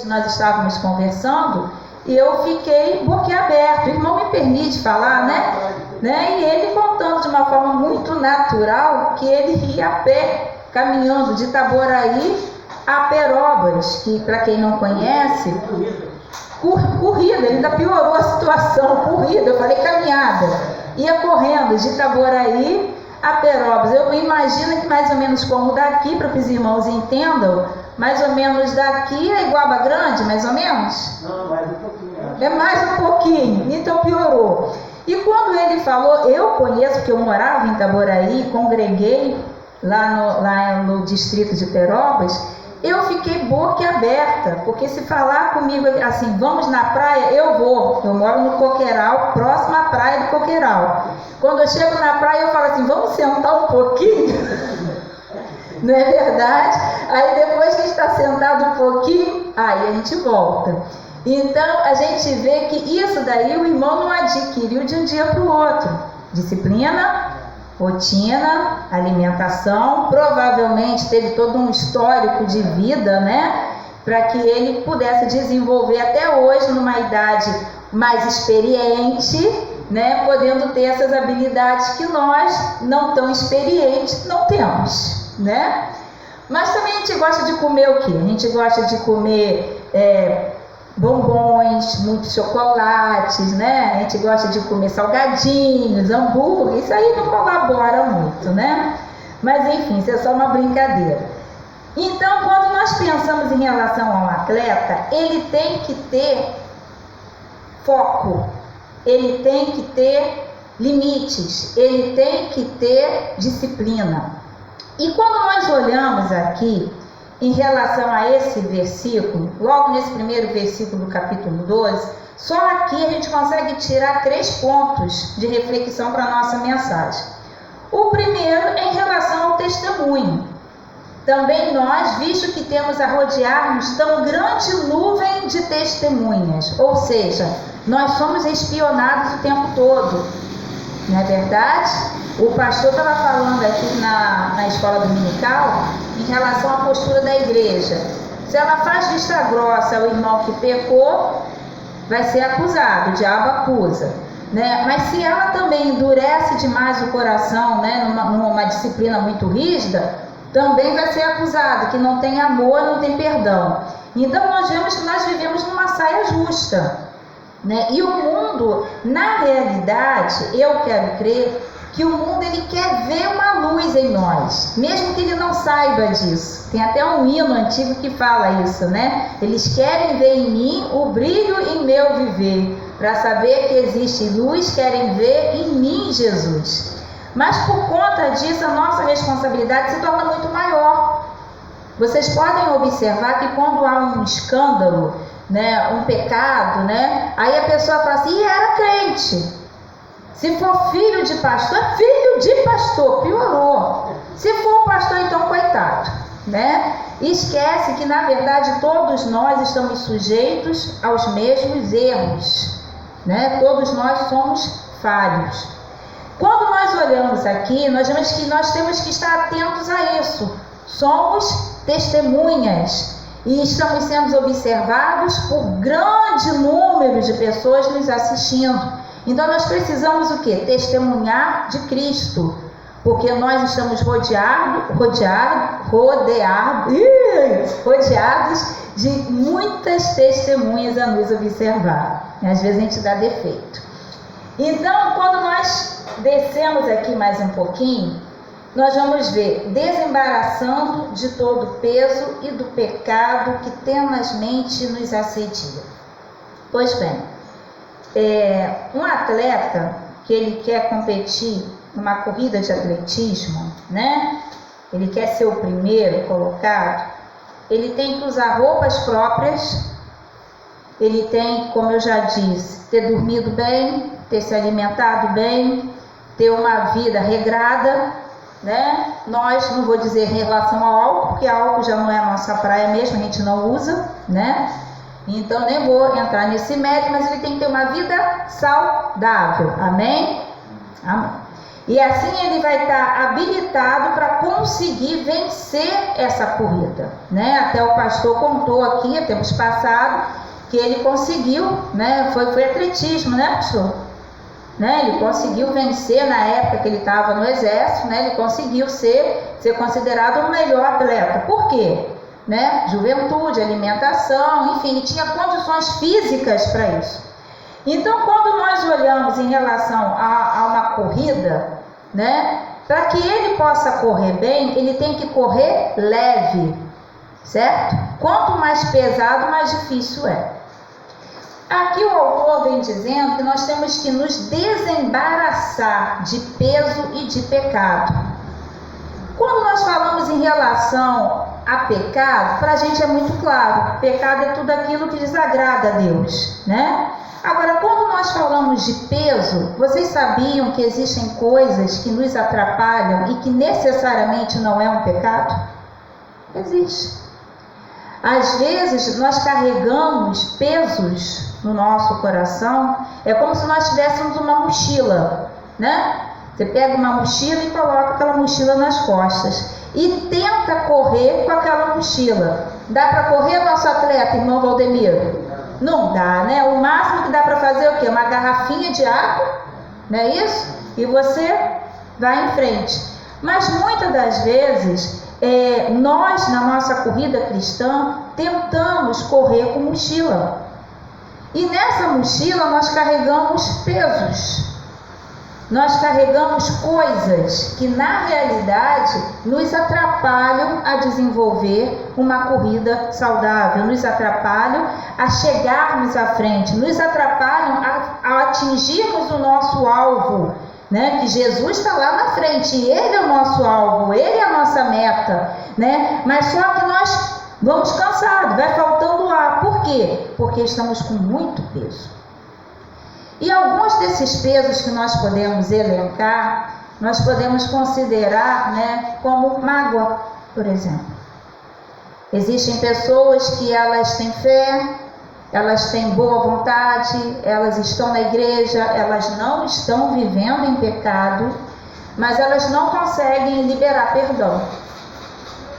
nós estávamos conversando e eu fiquei boquiaberto. O irmão me permite falar, né? E ele contando de uma forma muito natural que ele ia a pé, caminhando de Itaboraí a Perópolis, que para quem não conhece, corrida, ele ainda piorou a situação, corrida, eu falei caminhada, ia correndo de Itaboraí a Perópolis. Eu imagino que mais ou menos como daqui, para que os irmãos entendam, mais ou menos daqui a Iguaba Grande, mais ou menos? Não, mais um pouquinho. É mais um pouquinho, então piorou. E quando ele falou, eu conheço, porque eu morava em Itaboraí, congreguei lá no distrito de Perópolis, eu fiquei boquiaberta, porque se falar comigo assim, vamos na praia, eu vou. Eu moro no Coqueiral, próximo à praia do Coqueiral. Quando eu chego na praia, eu falo assim, vamos sentar um pouquinho? Não é verdade? Aí depois que está sentado um pouquinho, aí a gente volta. Então a gente vê que isso daí o irmão não adquiriu de um dia para o outro. Disciplina, rotina, alimentação, provavelmente teve todo um histórico de vida, né? Para que ele pudesse desenvolver até hoje, numa idade mais experiente, né? Podendo ter essas habilidades que nós, não tão experientes, não temos, né? Mas também a gente gosta de comer o quê? A gente gosta de comer bombons, muitos chocolates, né? A gente gosta de comer salgadinhos, hambúrguer, isso aí não colabora muito, né? Mas enfim, isso é só uma brincadeira. Então, quando nós pensamos em relação ao atleta, ele tem que ter foco, ele tem que ter limites, ele tem que ter disciplina. E quando nós olhamos aqui, em relação a esse versículo, logo nesse primeiro versículo do capítulo 12, só aqui a gente consegue tirar 3 pontos de reflexão para a nossa mensagem. O primeiro é em relação ao testemunho. Também nós, visto que temos a rodear-nos tão grande nuvem de testemunhas, ou seja, nós somos espionados o tempo todo, não é verdade? O pastor estava falando aqui na escola dominical em relação à postura da igreja. Se ela faz vista grossa ao irmão que pecou, vai ser acusado, o diabo acusa, né? Mas se ela também endurece demais o coração, né, numa disciplina muito rígida, também vai ser acusado, que não tem amor, não tem perdão. Então nós vemos que nós vivemos numa saia justa, né? E o mundo, na realidade, eu quero crer que o mundo ele quer ver uma luz em nós, mesmo que ele não saiba disso. Tem até um hino antigo que fala isso, né? Eles querem ver em mim o brilho em meu viver, para saber que existe luz, querem ver em mim Jesus. Mas por conta disso, a nossa responsabilidade se torna muito maior. Vocês podem observar que quando há um escândalo, né, um pecado, né, aí a pessoa fala assim, era crente. Se for filho de pastor, piorou. Se for pastor, então coitado, né? Esquece que na verdade todos nós estamos sujeitos aos mesmos erros, né? Todos nós somos falhos. Quando nós olhamos aqui, nós vemos que nós temos que estar atentos a isso. Somos testemunhas e estamos sendo observados por grande número de pessoas nos assistindo. Então nós precisamos o quê? Testemunhar de Cristo, porque nós estamos rodeados de muitas testemunhas a nos observar. E às vezes a gente dá defeito. Então, quando nós descemos aqui mais um pouquinho, nós vamos ver desembaraçando de todo o peso e do pecado que tenazmente nos assedia. Pois bem, um atleta que ele quer competir numa corrida de atletismo, né? Ele quer ser o primeiro colocado, ele tem que usar roupas próprias, ele tem, como eu já disse, ter dormido bem, ter se alimentado bem, ter uma vida regrada, né? Nós, não vou dizer em relação ao álcool, porque álcool já não é a nossa praia mesmo, a gente não usa, né? Então nem vou entrar nesse mérito, mas ele tem que ter uma vida saudável, amém? Amém. E assim ele vai estar habilitado para conseguir vencer essa corrida, né? Até o pastor contou aqui, tempos passados, que ele conseguiu, né? Foi atletismo, né, pastor? Né? Ele conseguiu vencer na época que ele estava no exército, né? Ele conseguiu ser considerado o melhor atleta. Por quê? Né? Juventude, alimentação, enfim, ele tinha condições físicas para isso. Então, quando nós olhamos em relação a uma corrida, né? Para que ele possa correr bem, ele tem que correr leve, certo? Quanto mais pesado, mais difícil é. Aqui o autor vem dizendo que nós temos que nos desembaraçar de peso e de pecado. Quando nós falamos em relação a pecado, para a gente é muito claro, pecado é tudo aquilo que desagrada a Deus, né? Agora, quando nós falamos de peso, vocês sabiam que existem coisas que nos atrapalham e que necessariamente não é um pecado? Existe. Às vezes nós carregamos pesos no nosso coração, é como se nós tivéssemos uma mochila, né? Você pega uma mochila e coloca aquela mochila nas costas e tenta correr com aquela mochila. Dá para correr, nosso atleta, irmão Valdemiro? Não dá, né? O máximo que dá para fazer é o quê? Uma garrafinha de água, não é isso? E você vai em frente. Mas muitas das vezes, nós, na nossa corrida cristã, tentamos correr com mochila. E nessa mochila nós carregamos pesos. Nós carregamos coisas que na realidade nos atrapalham a desenvolver uma corrida saudável, nos atrapalham a chegarmos à frente, nos atrapalham a atingirmos o nosso alvo, né? Que Jesus está lá na frente, Ele é o nosso alvo, Ele é a nossa meta, né? Mas só que nós vamos cansados, vai faltando ar. Por quê? Porque estamos com muito peso. E alguns desses pesos que nós podemos elencar, nós podemos considerar, né, como mágoa, por exemplo. Existem pessoas que elas têm fé, elas têm boa vontade, elas estão na igreja, elas não estão vivendo em pecado, mas elas não conseguem liberar perdão.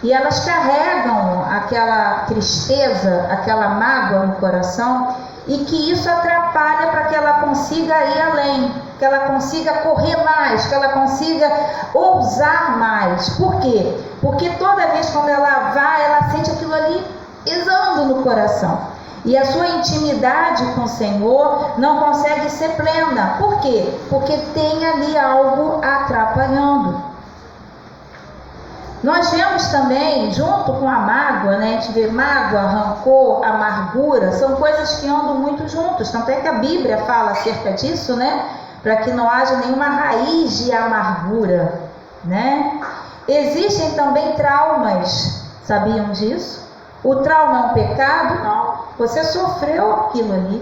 E elas carregam aquela tristeza, aquela mágoa no coração, e que isso atrapalha para que ela consiga ir além, que ela consiga correr mais, que ela consiga ousar mais. Por quê? Porque toda vez quando ela vai, ela sente aquilo ali pesando no coração. E a sua intimidade com o Senhor não consegue ser plena. Por quê? Porque tem ali algo atrapalhando. Nós vemos também, junto com a mágoa, né? A gente vê mágoa, rancor, amargura, são coisas que andam muito juntos. Tanto é que a Bíblia fala acerca disso, né? Para que não haja nenhuma raiz de amargura, né? Existem também traumas, sabiam disso? O trauma é um pecado? Não, você sofreu aquilo ali.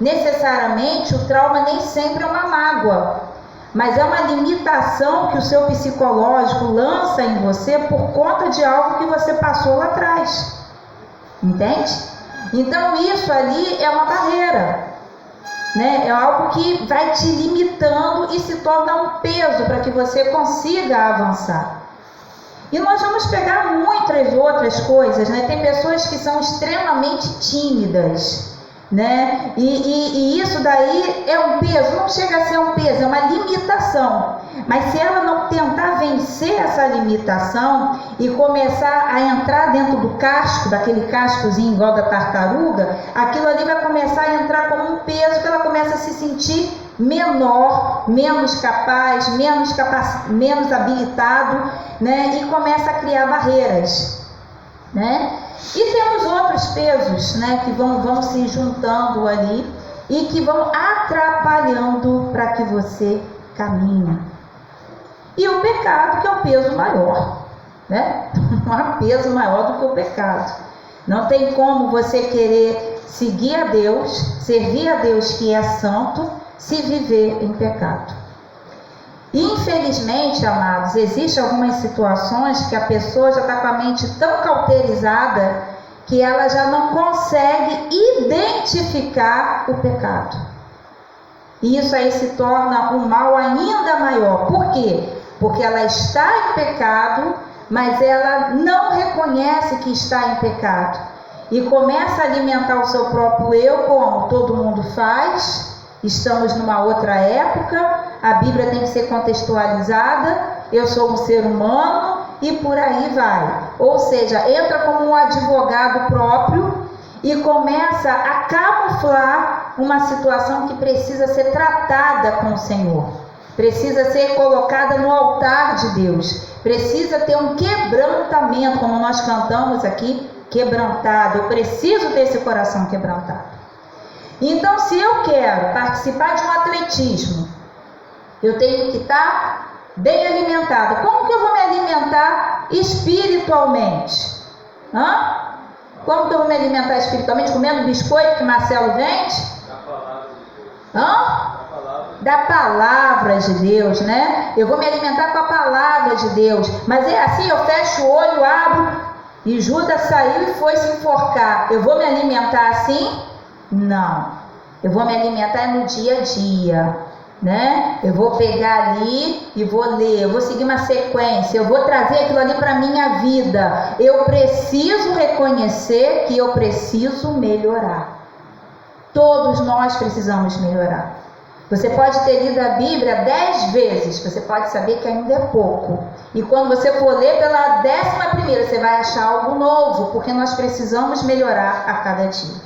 Necessariamente, o trauma nem sempre é uma mágoa, mas é uma limitação que o seu psicológico lança em você por conta de algo que você passou lá atrás. Entende? Então isso ali é uma barreira, né? É algo que vai te limitando e se torna um peso para que você consiga avançar. E nós vamos pegar muitas outras coisas, né? Tem pessoas que são extremamente tímidas, né? E isso daí é um peso, não chega a ser um peso, é uma limitação. Mas se ela não tentar vencer essa limitação e começar a entrar dentro do casco, daquele cascozinho igual da tartaruga, aquilo ali vai começar a entrar como um peso, que ela começa a se sentir menor, menos capaz, menos habilitado, né? E começa a criar barreiras, né? E temos outros pesos, né, que vão se juntando ali e que vão atrapalhando para que você caminhe. E o pecado, que é o peso maior, né? Não há peso maior do que o pecado. Não tem como você querer seguir a Deus, servir a Deus que é santo, se viver em pecado. Infelizmente, amados, existem algumas situações que a pessoa já está com a mente tão cauterizada que ela já não consegue identificar o pecado. E isso aí se torna um mal ainda maior. Por quê? Porque ela está em pecado, mas ela não reconhece que está em pecado. E começa a alimentar o seu próprio eu, como todo mundo faz. Estamos numa outra época, a Bíblia tem que ser contextualizada, eu sou um ser humano e por aí vai. Ou seja, entra como um advogado próprio e começa a camuflar uma situação que precisa ser tratada com o Senhor. Precisa ser colocada no altar de Deus. Precisa ter um quebrantamento, como nós cantamos aqui, quebrantado. Eu preciso ter esse coração quebrantado. Então, se eu quero participar de um atletismo, eu tenho que estar bem alimentada. Como que eu vou me alimentar espiritualmente? Como que eu vou me alimentar espiritualmente? Comendo biscoito que Marcelo vende? Da palavra de Deus, né? Eu vou me alimentar com a palavra de Deus. Mas é assim, eu fecho o olho, abro, e Judas saiu e foi se enforcar. Eu vou me alimentar assim? Não. Eu vou me alimentar no dia a dia, né? Eu vou pegar ali e vou ler, eu vou seguir uma sequência, eu vou trazer aquilo ali para a minha vida. Eu preciso reconhecer que eu preciso melhorar. Todos nós precisamos melhorar. Você pode ter lido a Bíblia 10 vezes, você pode saber que ainda é pouco. E quando você for ler pela 11ª, você vai achar algo novo, porque nós precisamos melhorar a cada dia.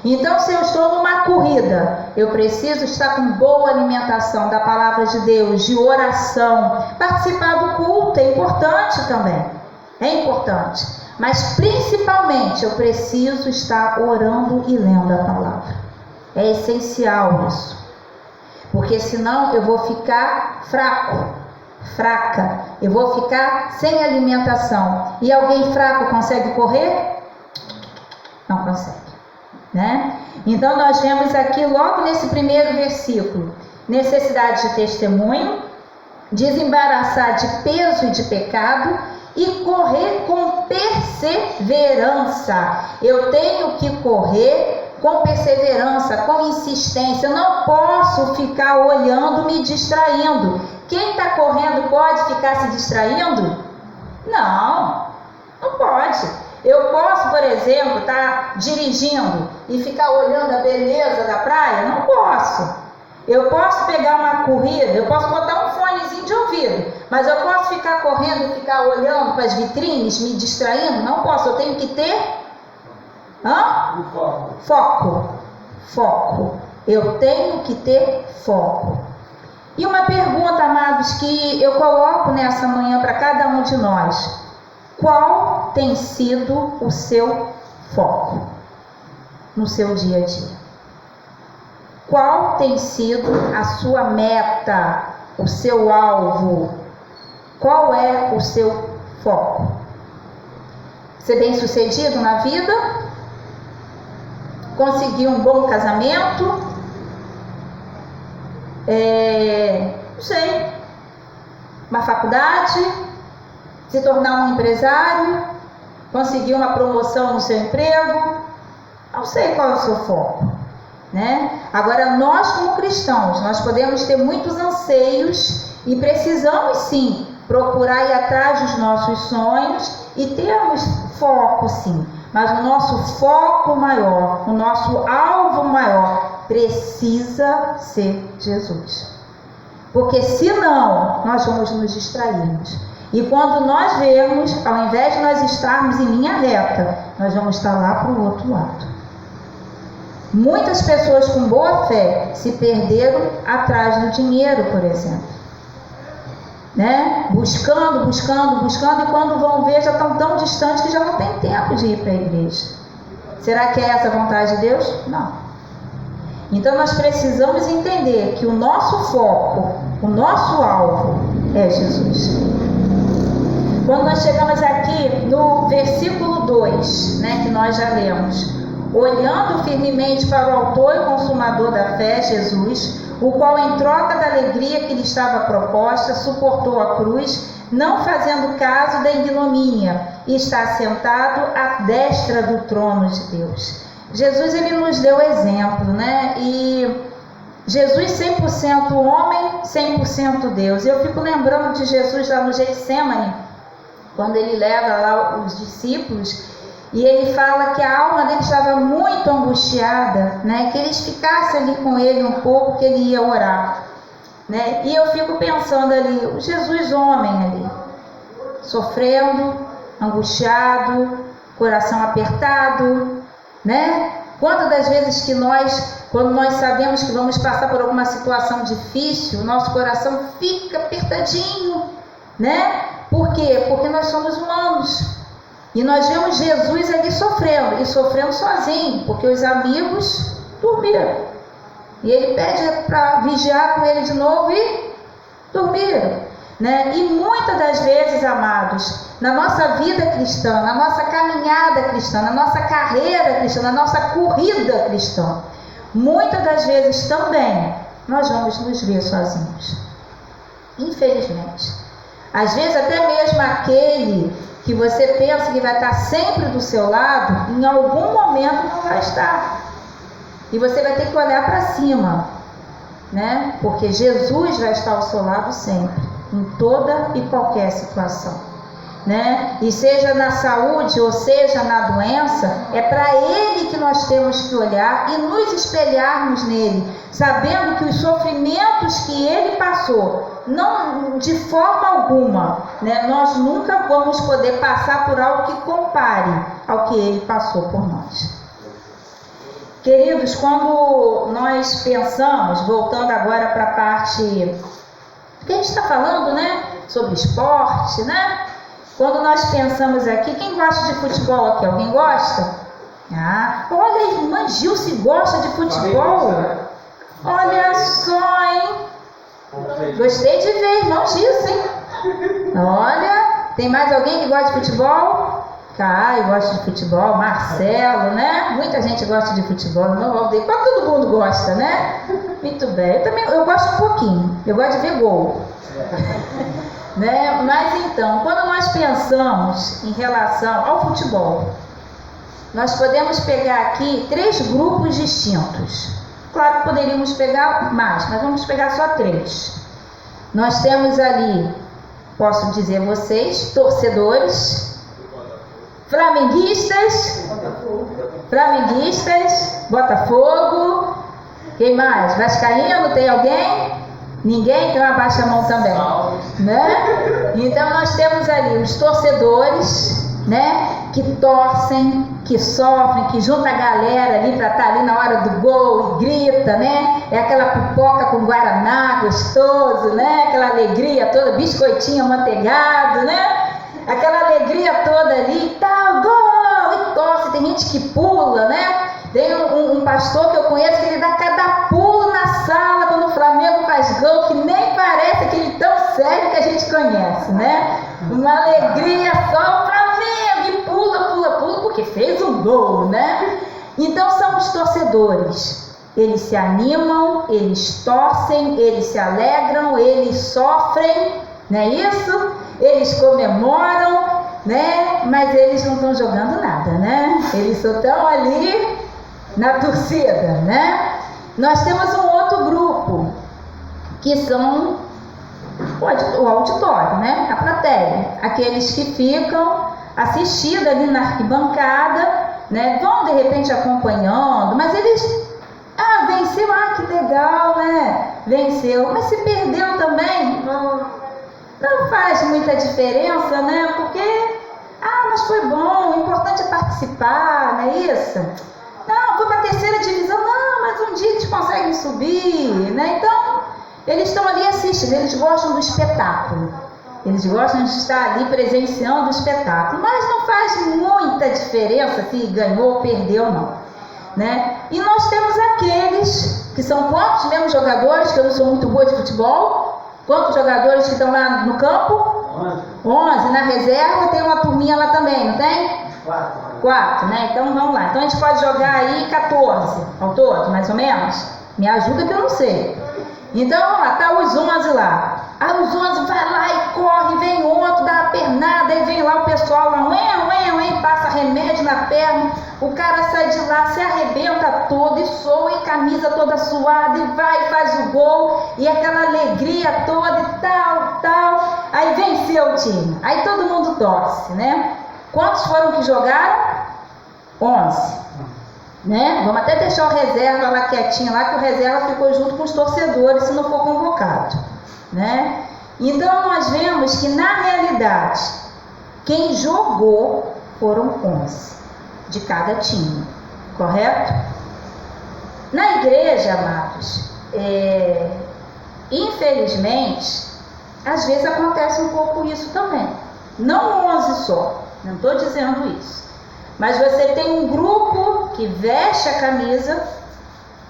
Então, se eu estou numa corrida, eu preciso estar com boa alimentação da palavra de Deus, de oração. Participar do culto é importante também, é importante. Mas principalmente eu preciso estar orando e lendo a palavra. É essencial isso. Porque senão eu vou ficar fraca. Eu vou ficar sem alimentação. E alguém fraco consegue correr? Não consegue, né? Então nós vemos aqui logo nesse primeiro versículo, necessidade de testemunho, desembaraçar de peso e de pecado e correr com perseverança. Eu tenho que correr com perseverança, com insistência. Eu não posso ficar olhando, me distraindo. Quem está correndo pode ficar se distraindo? Não pode. Eu posso, por exemplo, estar dirigindo e ficar olhando a beleza da praia? Não posso. Eu posso pegar uma corrida, eu posso botar um fonezinho de ouvido, mas eu posso ficar correndo e ficar olhando para as vitrines, me distraindo? Não posso. Eu tenho que ter Foco. Eu tenho que ter foco. E uma pergunta, amados, que eu coloco nessa manhã para cada um de nós: qual tem sido o seu foco no seu dia a dia? Qual tem sido a sua meta, o seu alvo? Qual é o seu foco? Ser bem-sucedido na vida? Conseguir um bom casamento? Não sei. Uma faculdade? Se tornar um empresário? Conseguir uma promoção no seu emprego? Não sei qual é o seu foco, né? Agora, nós como cristãos, nós podemos ter muitos anseios e precisamos sim procurar ir atrás dos nossos sonhos e termos foco sim. Mas o nosso foco maior, o nosso alvo maior precisa ser Jesus. Porque senão nós vamos nos distrairmos. E quando nós vermos, ao invés de nós estarmos em linha reta, nós vamos estar lá para o outro lado. Muitas pessoas com boa fé se perderam atrás do dinheiro, por exemplo. Né? Buscando, e quando vão ver já estão tão distantes que já não tem tempo de ir para a igreja. Será que é essa a vontade de Deus? Não. Então nós precisamos entender que o nosso foco, o nosso alvo é Jesus. Quando nós chegamos aqui no versículo 2, né, que nós já lemos: olhando firmemente para o autor e consumador da fé, Jesus, o qual em troca da alegria que lhe estava proposta, suportou a cruz, não fazendo caso da ignomínia, e está sentado à destra do trono de Deus. Jesus, ele nos deu exemplo, né? E Jesus 100% homem, 100% Deus. Eu fico lembrando de Jesus lá no Getsemane, quando ele leva lá os discípulos, e ele fala que a alma dele estava muito angustiada, né? Que eles ficassem ali com ele um pouco, que ele ia orar, né? E eu fico pensando ali, o Jesus homem ali, sofrendo, angustiado, coração apertado, né? Quantas das vezes que quando nós sabemos que vamos passar por alguma situação difícil, o nosso coração fica apertadinho, né? Por quê? Porque nós somos humanos. E nós vemos Jesus ali sofrendo, e sofrendo sozinho, porque os amigos dormiram. E ele pede para vigiar com ele de novo e dormiram. Né? E muitas das vezes, amados, na nossa vida cristã, na nossa caminhada cristã, na nossa carreira cristã, na nossa corrida cristã, muitas das vezes também nós vamos nos ver sozinhos. Infelizmente. Às vezes até mesmo aquele que você pensa que vai estar sempre do seu lado, em algum momento não vai estar. E você vai ter que olhar para cima, né? Porque Jesus vai estar ao seu lado sempre, em toda e qualquer situação, né? E seja na saúde ou seja na doença, é para Ele que nós temos que olhar e nos espelharmos nele, sabendo que os sofrimentos que Ele passou, não de forma alguma, né? Nós nunca vamos poder passar por algo que compare ao que Ele passou por nós. Queridos, quando nós pensamos, voltando agora para a parte que a gente está falando, né, sobre esporte, né? Quando nós pensamos aqui, quem gosta de futebol aqui? Alguém gosta? Ah, olha, a irmã Gilce gosta de futebol. Olha só, hein? Gostei de ver, irmão Gilce, hein? Olha, tem mais alguém que gosta de futebol? Caio gosta de futebol, Marcelo, né? Muita gente gosta de futebol, não Valdeir, quase todo mundo gosta, né? Muito bem, eu gosto um pouquinho, eu gosto de ver gol. Né? Mas então, quando nós pensamos em relação ao futebol, nós podemos pegar aqui 3 grupos distintos. Claro que poderíamos pegar mais, mas vamos pegar só 3. Nós temos ali, posso dizer vocês, torcedores, flamenguistas, Botafogo, quem mais? Vascaíno, tem alguém? Ninguém? Então abaixa a mão também, né? Então nós temos ali os torcedores, né? Que torcem, que sofrem, que junta a galera ali para estar ali na hora do gol e grita, né? É aquela pipoca com guaraná gostoso, né? Aquela alegria toda, biscoitinho amanteigado, né? Aquela alegria toda ali, tá, gol! E torce, tem gente que pula, né? Tem um pastor que eu conheço que ele dá cada pulo na sala quando o Flamengo faz gol, que nem parece aquele tão sério que a gente conhece, né? Uma alegria só, o Flamengo, e pula, porque fez um gol, né? Então são os torcedores. Eles se animam, eles torcem, eles se alegram, eles sofrem, não é isso? Eles comemoram, né? Mas eles não estão jogando nada, né? Eles só estão ali na torcida, né? Nós temos um outro grupo, que são o auditório, né? A plateia. Aqueles que ficam assistindo ali na arquibancada, né? Vão de repente acompanhando, mas eles... venceu, que legal, né? Venceu, mas se perdeu também, não faz muita diferença, né? Porque, mas foi bom, o importante é participar, não é isso? Não, foi para a 3ª divisão, não, mas um dia eles conseguem subir, né? Então, eles estão ali assistindo, eles gostam do espetáculo. Eles gostam de estar ali presenciando o espetáculo, mas não faz muita diferença se ganhou ou perdeu, não, né? E nós temos aqueles que são quantos mesmo jogadores, que eu não sou muito boa de futebol. Quantos jogadores que estão lá no campo? 11. Na reserva tem uma turminha lá também, não tem? 4, né? Então vamos lá. Então a gente pode jogar aí 14 ao todo, mais ou menos. Me ajuda que eu não sei. Então vamos lá, tá os 11 lá. Aí os 11 vai lá e corre, vem outro, dá uma pernada, aí vem lá o pessoal lá, passa remédio na perna, o cara sai de lá, se arrebenta todo, e soa, e camisa toda suada, e vai, faz o gol, e aquela alegria toda e tal. Aí venceu o time. Aí todo mundo torce, né? Quantos foram que jogaram? 11. Né? Vamos até deixar o reserva lá quietinho lá, que o reserva ficou junto com os torcedores se não for convocado, né? Então nós vemos que na realidade quem jogou foram 11 de cada time, correto? Na igreja, amados, infelizmente às vezes acontece um pouco isso também, não 11 só, não estou dizendo isso. Mas você tem um grupo que veste a camisa,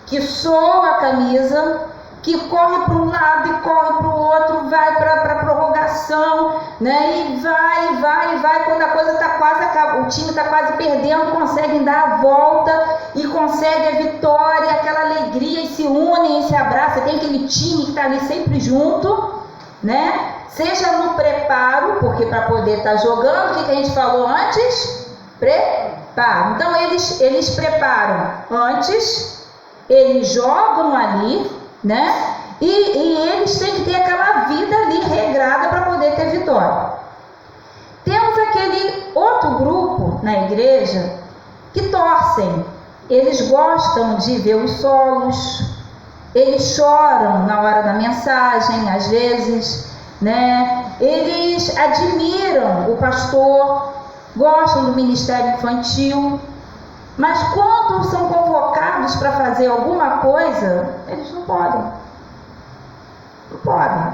que soa a camisa, que corre para um lado e corre para o outro, vai para a prorrogação, né? E vai, quando a coisa está quase acabando, o time está quase perdendo, conseguem dar a volta e conseguem a vitória, aquela alegria, e se unem, e se abraçam. Tem aquele time que está ali sempre junto, né? Seja no preparo, porque para poder estar jogando, o que a gente falou antes? Preparo. Então eles preparam antes, eles jogam ali, né? E eles têm que ter aquela vida ali regrada para poder ter vitória. Temos aquele outro grupo na igreja que torcem. Eles gostam de ver os solos, eles choram na hora da mensagem, às vezes, né? Eles admiram o pastor, gostam do ministério infantil, mas quando são convocados para fazer alguma coisa, eles não podem. Não podem.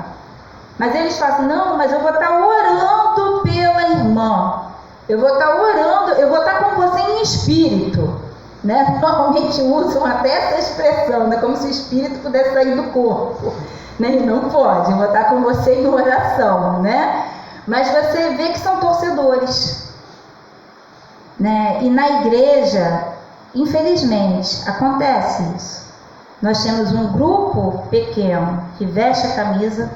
Mas eles falam, não, mas eu vou estar orando pela irmã. Eu vou estar orando, eu vou estar com você em espírito. Né? Normalmente usam até essa expressão, né? Como se o espírito pudesse sair do corpo. Né? E não pode, eu vou estar com você em oração, né? Mas você vê que são torcedores. Né? E na igreja, infelizmente, acontece isso. Nós temos um grupo pequeno que veste a camisa,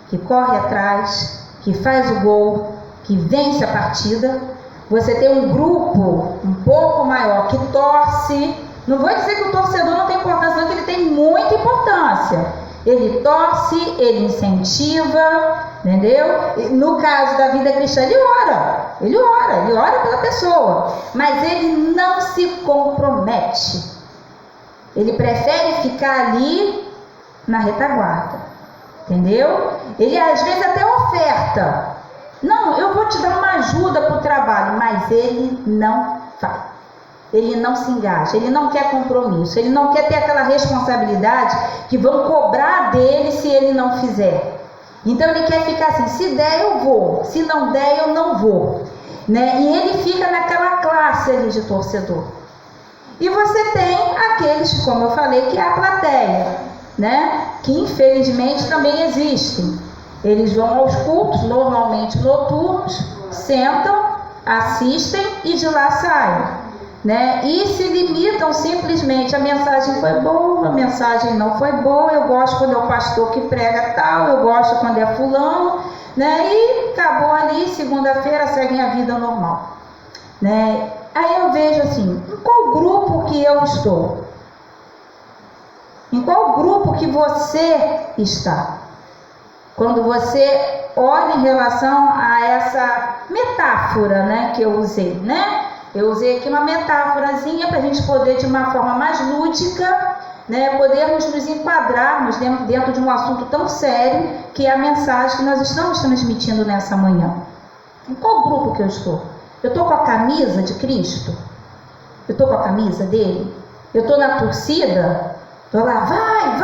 que corre atrás, que faz o gol, que vence a partida. Você tem um grupo um pouco maior que torce. Não vou dizer que o torcedor não tem importância, não, que ele tem muita importância. Ele torce, ele incentiva, entendeu? No caso da vida cristã, ele ora pela pessoa, mas ele não se compromete. Ele prefere ficar ali na retaguarda, entendeu? Ele às vezes até oferta. Não, eu vou te dar uma ajuda para o trabalho, mas ele não faz. Ele não se engaja, ele não quer compromisso, ele não quer ter aquela responsabilidade que vão cobrar dele se ele não fizer. Então ele quer ficar assim, se der eu vou, se não der eu não vou, né? E ele fica naquela classe ali de torcedor. E você tem aqueles, como eu falei, que é a plateia, né? Que infelizmente também existem. Eles vão aos cultos, normalmente noturnos, sentam, assistem e de lá saem. Né? E se limitam simplesmente, a mensagem foi boa, a mensagem não foi boa, eu gosto quando é o pastor que prega tal, eu gosto quando é fulano, né? E acabou ali, segunda-feira seguem a vida normal, né? Aí eu vejo assim, em qual grupo que eu estou? Em qual grupo que você está? Quando você olha em relação a essa metáfora, né, que eu usei, né? Eu usei aqui uma metáforazinha para a gente poder, de uma forma mais lúdica, né, podermos nos enquadrarmos dentro de um assunto tão sério, que é a mensagem que nós estamos transmitindo nessa manhã. Em qual grupo que eu estou? Eu estou com a camisa de Cristo? Eu estou com a camisa dele? Eu estou na torcida? Estou lá, vai,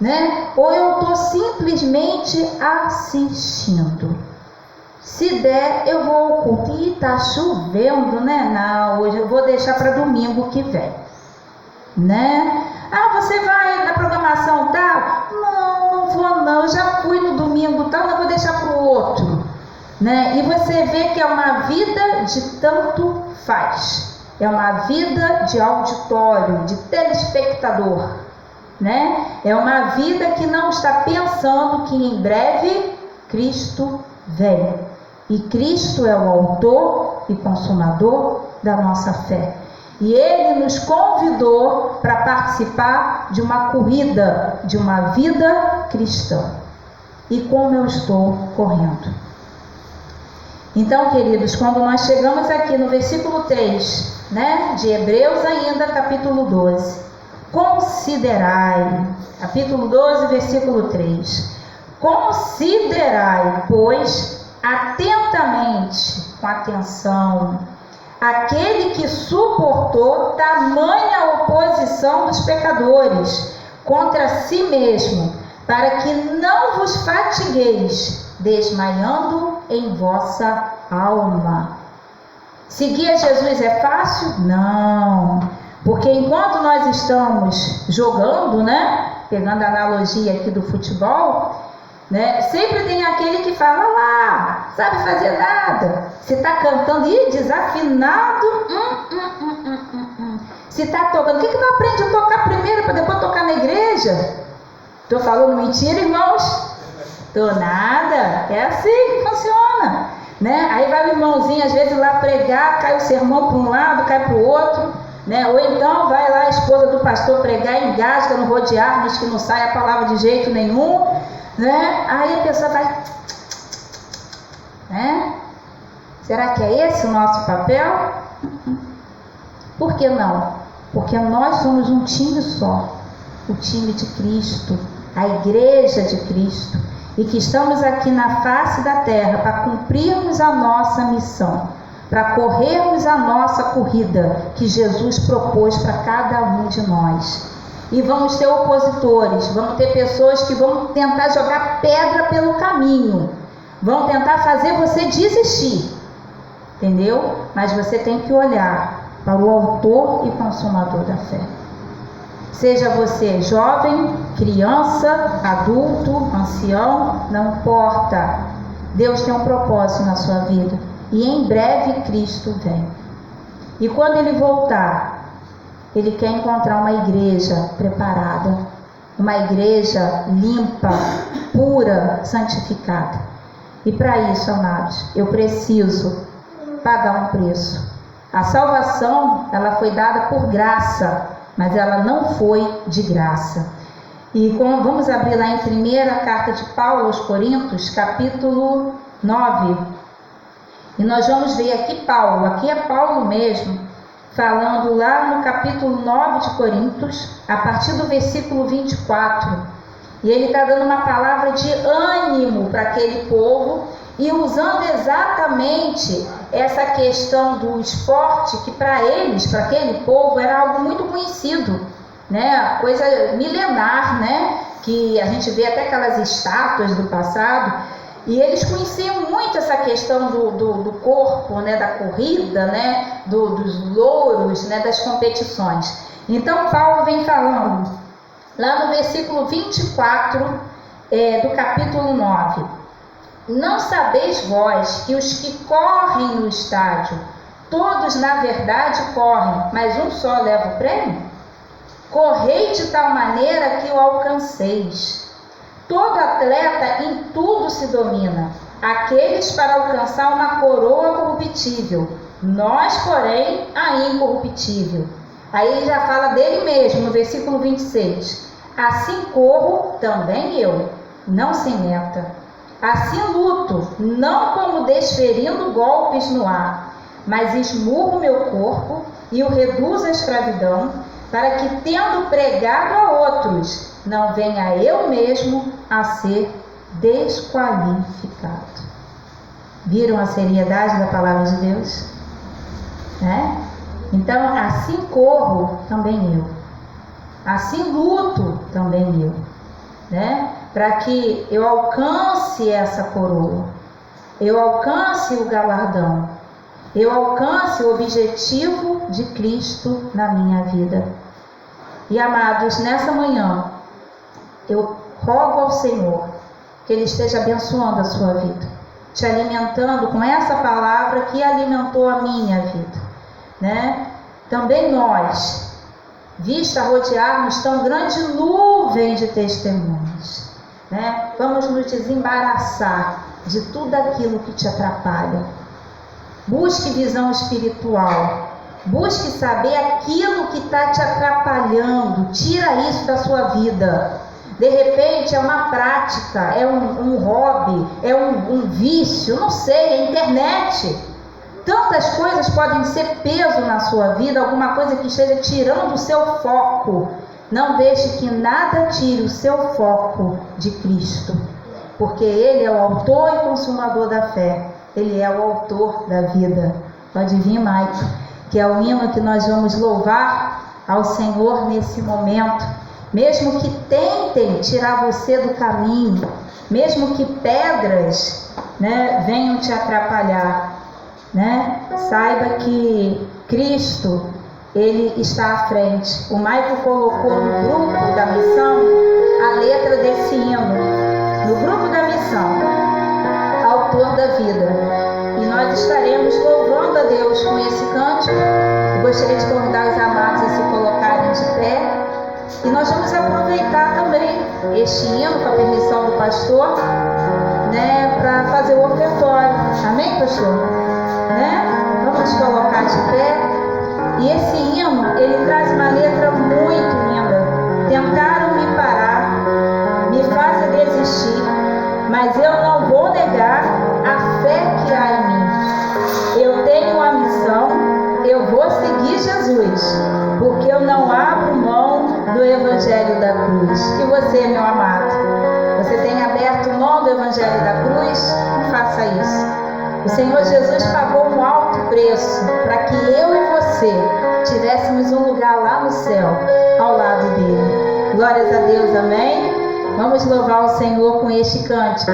né? Ou eu estou simplesmente assistindo? Se der, eu vou ao culto. Ih, tá chovendo, né? Não, hoje eu vou deixar para domingo que vem, né? Ah, você vai na programação tal? Não vou não, eu já fui no domingo tal, não vou deixar para o outro, né? E você vê que é uma vida de tanto faz. É uma vida de auditório, de telespectador, né? É uma vida que não está pensando que em breve Cristo vem. E Cristo é o autor e consumador da nossa fé. E Ele nos convidou para participar de uma corrida, de uma vida cristã. E como eu estou correndo. Então, queridos, quando nós chegamos aqui no versículo 3, né, de Hebreus ainda, capítulo 12. Considerai, capítulo 12, versículo 3. Considerai, pois, atentamente, com atenção, aquele que suportou tamanha oposição dos pecadores contra si mesmo, para que não vos fatigueis, desmaiando em vossa alma. Seguir a Jesus é fácil? Não. Porque enquanto nós estamos jogando, né? Pegando a analogia aqui do futebol, né? Sempre tem aquele que fala lá, sabe fazer nada. Se está cantando, desafinado, Se está tocando, por que não aprende a tocar primeiro para depois tocar na igreja? Estou falando mentira, irmãos? Estou nada. É assim que funciona, né? Aí vai o irmãozinho às vezes lá pregar, cai o sermão para um lado, cai para o outro, né? Ou então vai lá a esposa do pastor pregar, engasga no rodear, diz que não sai a palavra de jeito nenhum, né? Aí a pessoa vai, né? Será que é esse o nosso papel? Por que não? Porque nós somos um time só, o time de Cristo, a igreja de Cristo, e que estamos aqui na face da terra para cumprirmos a nossa missão, para corrermos a nossa corrida que Jesus propôs para cada um de nós. E vamos ter opositores, vamos ter pessoas que vão tentar jogar pedra pelo caminho, vão tentar fazer você desistir, entendeu? Mas você tem que olhar para o autor e consumador da fé. Seja você jovem, criança, adulto, ancião, não importa. Deus tem um propósito na sua vida. E em breve Cristo vem. E quando Ele voltar, Ele quer encontrar uma igreja preparada. Uma igreja limpa, pura, santificada. E para isso, amados, eu preciso pagar um preço. A salvação, ela foi dada por graça, mas ela não foi de graça. E vamos abrir lá em primeira carta de Paulo aos Coríntios, capítulo 9. E nós vamos ver aqui Paulo, aqui é Paulo mesmo, falando lá no capítulo 9 de Coríntios, a partir do versículo 24. E ele está dando uma palavra de ânimo para aquele povo, e usando exatamente essa questão do esporte, que para eles, para aquele povo, era algo muito conhecido, né? Coisa milenar, né? Que a gente vê até aquelas estátuas do passado, e eles conheciam muito essa questão do corpo, né? Da corrida, né? Dos louros, né? Das competições. Então Paulo vem falando, lá no versículo 24 do capítulo 9. Não sabeis vós que os que correm no estádio, todos na verdade correm, mas um só leva o prêmio? Correi de tal maneira que o alcanceis. Todo atleta em tudo se domina, aqueles para alcançar uma coroa corruptível, nós, porém, a incorruptível. Aí ele já fala dele mesmo, no versículo 26. Assim corro também eu, não sem meta. Assim luto, não como desferindo golpes no ar, mas esmurro meu corpo e o reduzo à escravidão, para que, tendo pregado a outros, não venha eu mesmo a ser desqualificado. Viram a seriedade da palavra de Deus? Né? Então, assim corro também eu. Assim luto também eu. Né? Para que eu alcance essa coroa, eu alcance o galardão, eu alcance o objetivo de Cristo na minha vida. E amados, nessa manhã, eu rogo ao Senhor que Ele esteja abençoando a sua vida, te alimentando com essa palavra que alimentou a minha vida, né? Também nós, vista rodearmos tão grande nuvem de testemunhas, né? Vamos nos desembaraçar de tudo aquilo que te atrapalha. Busque visão espiritual, Busque saber aquilo que está te atrapalhando. Tira isso da sua vida. De repente é uma prática, é um hobby, é um vício, não sei, é internet. Tantas coisas podem ser peso na sua vida, alguma coisa que esteja tirando o seu foco. Não deixe que nada tire o seu foco de Cristo, porque Ele é o autor e consumador da fé. Ele é o autor da vida. Pode vir, Mike, que é o hino que nós vamos louvar ao Senhor nesse momento. Mesmo que tentem tirar você do caminho, mesmo que pedras, né, venham te atrapalhar, né? Saiba que Cristo, Ele está à frente. O Michael colocou no grupo da missão a letra desse hino, no grupo da missão, autor da vida. E nós estaremos louvando a Deus com esse cântico. Eu gostaria de convidar os amados a se colocarem de pé. E nós vamos aproveitar também este hino, com a permissão do pastor, né, para fazer o ofertório. Amém, pastor? Né? Vamos colocar de pé. E esse hino, ele traz uma letra muito linda. Tentaram me parar, me fazem desistir, mas eu não vou negar a fé que há em mim. Eu tenho uma missão, eu vou seguir Jesus, porque eu não abro mão do Evangelho da Cruz. E você, meu amado, você tem aberto mão do Evangelho da Cruz? Faça isso. O Senhor Jesus pagou um alto preço para que eu e você tivéssemos um lugar lá no céu, ao lado dele. Glórias a Deus, amém? Vamos louvar o Senhor com este cântico.